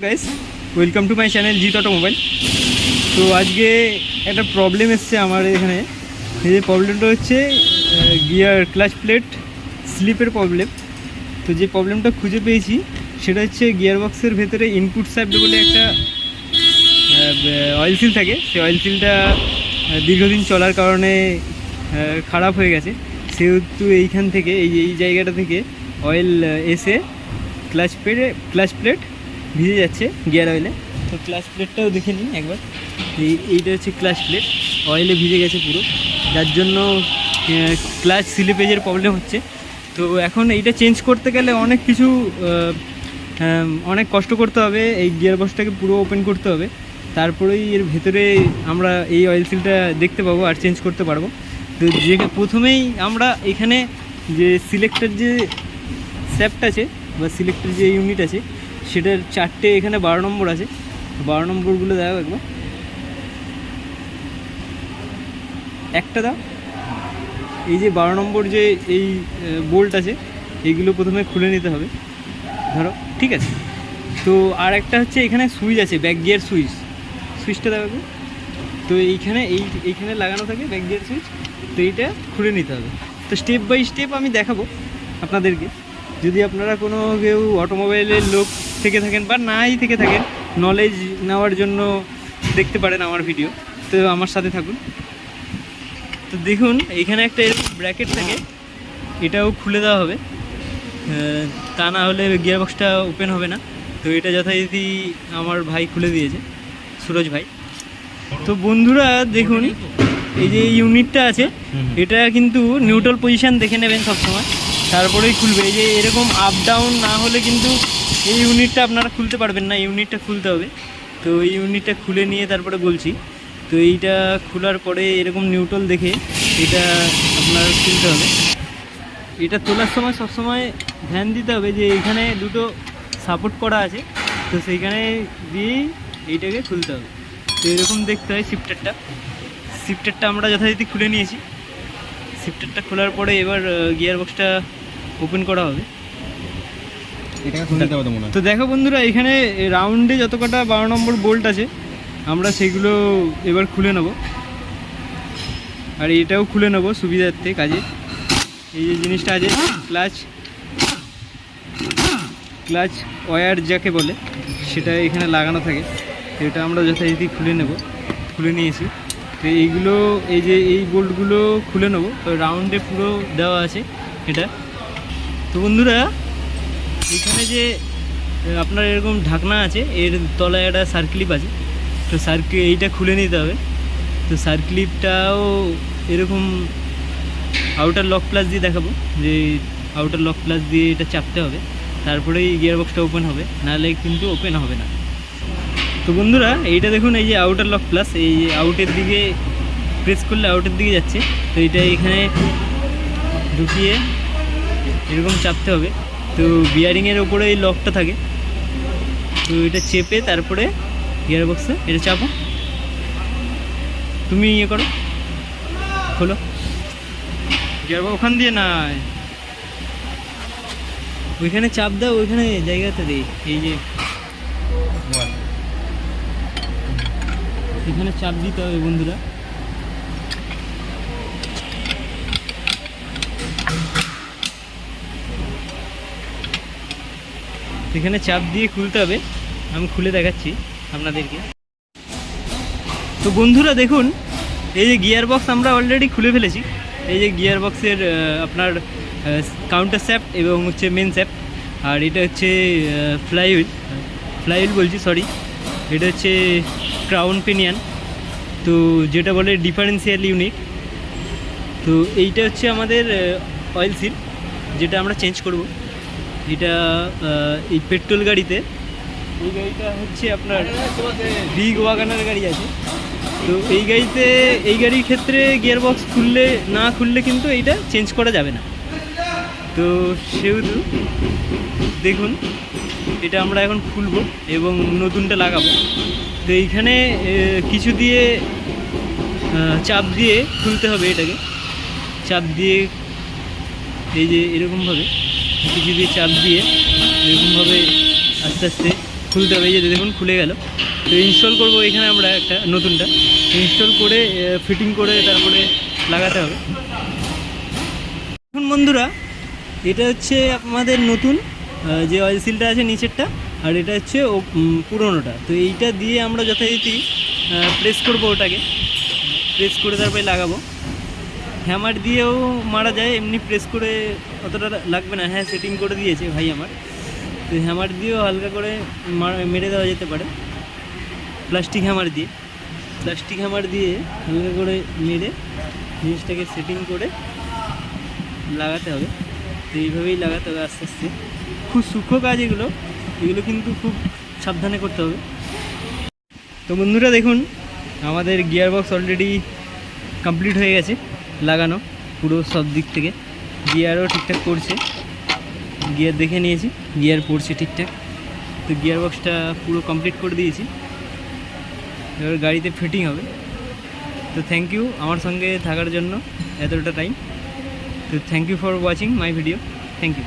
Guys, welcome to my channel জিত automobile. তো আজকে একটা প্রবলেম এসছে আমার এখানে। এই যে প্রবলেমটা হচ্ছে গিয়ার ক্লাচ প্লেট স্লিপের প্রবলেম। তো যে প্রবলেমটা খুঁজে পেয়েছি সেটা হচ্ছে গিয়ার বক্সের ভেতরে ইনপুট শ্যাফট বলে একটা অয়েল সিল থাকে। সেই অয়েল সিলটা দীর্ঘদিন চলার কারণে খারাপ হয়ে গেছে। সেহেতু এইখান থেকে এই জায়গাটা থেকে অয়েল এসে ক্লাচ প্লেট ভিজে যাচ্ছে গিয়ার অয়েলে। তো ক্লাচ প্লেটটাও দেখে নিন একবার। এইটা হচ্ছে ক্লাচ প্লেট, অয়েলে ভিজে গেছে পুরো, যার জন্য ক্লাচ স্লিপেজের প্রবলেম হচ্ছে। তো এখন এইটা চেঞ্জ করতে গেলে অনেক কিছু অনেক কষ্ট করতে হবে। এই গিয়ার বক্সটাকে পুরো ওপেন করতে হবে, তারপরেই এর ভেতরে আমরা এই অয়েল সিলটা দেখতে পাবো আর চেঞ্জ করতে পারবো। তো যে প্রথমেই আমরা এখানে যে সিলেক্টর যে শ্যাফট আছে বা সিলেক্টর যে ইউনিট আছে সেটার 4টে এখানে 12 নম্বর আছে। 12 নম্বরগুলো দাও একবার, একটা দাও। এই যে 12 নম্বর যে এই বোল্ট আছে এইগুলো প্রথমে খুলে নিতে হবে, ধরো, ঠিক আছে। তো আর একটা হচ্ছে এখানে সুইচ আছে, ব্যাক গিয়ার সুইচটা দাও একবার। তো এইখানে লাগানো থাকে ব্যাক গিয়ার সুইচ। তো এইটা খুলে নিতে হবে। তো স্টেপ বাই স্টেপ আমি দেখাবো আপনাদেরকে। যদি আপনারা কোনো কেউ অটোমোবাইলের লোক থেকে থাকেন বা নাই থেকে থাকেন, নলেজ নেওয়ার জন্য দেখতে পারেন আমার ভিডিও। তো আমার সাথে থাকুন। তো দেখুন এখানে একটা এরকম ব্র্যাকেট থাকে, এটাও খুলে দেওয়া হবে, তা না হলে গিয়ার বক্সটা ওপেন হবে না। তো এটা যথারীতি আমার ভাই খুলে দিয়েছে, সুরজ ভাই। তো বন্ধুরা দেখুন, এই যে ইউনিটটা আছে এটা কিন্তু নিউট্রাল পজিশান দেখে নেবেন সবসময়, তারপরেই খুলবে। এই যে এরকম আপ ডাউন না হলে কিন্তু এই ইউনিটটা আপনারা খুলতে পারবেন না, ইউনিটটা খুলতে হবে। তো এই ইউনিটটা খুলে নিয়ে তারপরে বলছি। তো এইটা খোলার পরে এরকম নিউট্রাল দেখে এটা আপনার খুলতে হবে। এটা তোলার সময় সবসময় ধ্যান দিতে হবে যে এখানে দুটো সাপোর্ট করা আছে, তো সেইখানে দিয়েই এইটাকে খুলতে হবে। তো এরকম দেখতে হয় শিফটারটা আমরা যথারীতি খুলে নিয়েছি। শিফটারটা খোলার পরে এবার গিয়ার বক্সটা ওপেন করা হবে। তো দেখো বন্ধুরা, এখানে রাউন্ডে যত কটা 12 নম্বর বোল্ট আছে আমরা সেগুলো এবার খুলে নেব, আর এটাও খুলে নেব সুবিধার্থে কাজে। এই যে জিনিসটা আছে ক্লাচ ওয়্যার যাকে বলে, সেটা এখানে লাগানো থাকে। তো এটা আমরা যথারীতি খুলে নিয়েছি। তো এইগুলো এই যে এই বোল্টগুলো খুলে নেব। তো রাউন্ডে পুরো দেওয়া আছে এটা। তো বন্ধুরা এখানে যে আপনার এরকম ঢাকনা আছে, এর তলায় একটা সার্ক্লিপ আছে। তো এইটা খুলে নিতে হবে। তো সার্ক্লিপটাও এরকম আউটার লক প্লাস দিয়ে দেখাবো, যে আউটার লক প্লাস দিয়ে এটা চাপতে হবে, তারপরেই গিয়ার বক্সটা ওপেন হবে, নাহলে কিন্তু ওপেন হবে না। তো বন্ধুরা এইটা দেখুন, এই যে আউটার লক প্লাস, এই যে আউটের দিকে প্রেস করলে আউটের দিকে যাচ্ছে। তো এইটা এখানে ঢুকিয়ে এরকম চাপতে হবে। তো বিয়ারিংয়ের ওপরে এই লকটা থাকে, তো এটা চেপে তারপরে গিয়ার বক্সে এটা চাপো। তুমি ইয়ে করো, খোলো গিয়ার বক্স। ওখান দিয়ে না, ওইখানে চাপ দাও, ওইখানে জায়গাতে দিই। এই যে এখানে চাপ দিতে হবে বন্ধুরা। এখানে চাপ দিয়ে খুলতে হবে, আমি খুলে দেখাচ্ছি আপনাদেরকে। তো বন্ধুরা দেখুন, এই যে গিয়ার বক্স আমরা অলরেডি খুলে ফেলেছি। এই যে গিয়ার বক্সের আপনার কাউন্টার শ্যাফট এবং হচ্ছে মেন শ্যাফট, আর এটা হচ্ছে ফ্লাইহুইল বলছি, সরি, এটা হচ্ছে ক্রাউন পিনিয়ন, তো যেটা বলে ডিফারেন্সিয়াল ইউনিট। তো এইটা হচ্ছে আমাদের অয়েল সিল, যেটা আমরা চেঞ্জ করব। এটা এই পেট্রোল গাড়িতে, এই গাড়িটা হচ্ছে আপনার বিগ ওয়াগনার গাড়ি আছে। তো এই গাড়ির ক্ষেত্রে গিয়ার বক্স না খুললে কিন্তু এইটা চেঞ্জ করা যাবে না। তো সেহেতু দেখুন এটা আমরা এখন খুলবো এবং নতুনটা লাগাবো। তো এইখানে কিছু দিয়ে চাপ দিয়ে খুলতে হবে এটাকে। চাপ দিয়ে এই যে এরকমভাবে কিছু দিয়ে চাপ দিয়ে এরকমভাবে আস্তে আস্তে খুলতে হবে। এই যে দেখুন খুলে গেল। তো ইনস্টল করব এখানে আমরা একটা নতুনটা ইনস্টল করে ফিটিং করে তারপরে লাগাতে হবে। এখন বন্ধুরা এটা হচ্ছে আমাদের নতুন যে অয়েল সিলটা আছে নিচেরটা, আর এটা হচ্ছে পুরোনোটা। তো এইটা দিয়ে আমরা যথারীতি প্রেস করব, ওটাকে প্রেস করে তারপরে লাগাবো। হ্যামার দিয়েও মারা যায়, এমনি প্রেস করে অতটা লাগবে না। হ্যাঁ, সেটিং করে দিয়েছে ভাই আমার, তো হ্যামার দিয়েও হালকা করে মেরে দেওয়া যেতে পারে। প্লাস্টিক হ্যামার দিয়ে হালকা করে মেরে জিনিসটাকে সেটিং করে লাগাতে হবে। তো এইভাবেই লাগাতে হবে আস্তে আস্তে। খুব সূক্ষ্ম কাজ এগুলো কিন্তু খুব সাবধানে করতে হবে। তো বন্ধুরা দেখুন আমাদের গিয়ার বক্স অলরেডি কমপ্লিট হয়ে গেছে লাগানো, পুরো সব দিক থেকে। গিয়ারও ঠিকঠাক পড়ছে, গিয়ার দেখে নিয়েছি, গিয়ার পড়ছে ঠিকঠাক। তো গিয়ার বক্সটা পুরো কমপ্লিট করে দিয়েছি, এবার গাড়িতে ফিটিং হবে। তো থ্যাংক ইউ আমার সঙ্গে থাকার জন্য এতটা টাইম। তো thank you for watching my video. Thank you.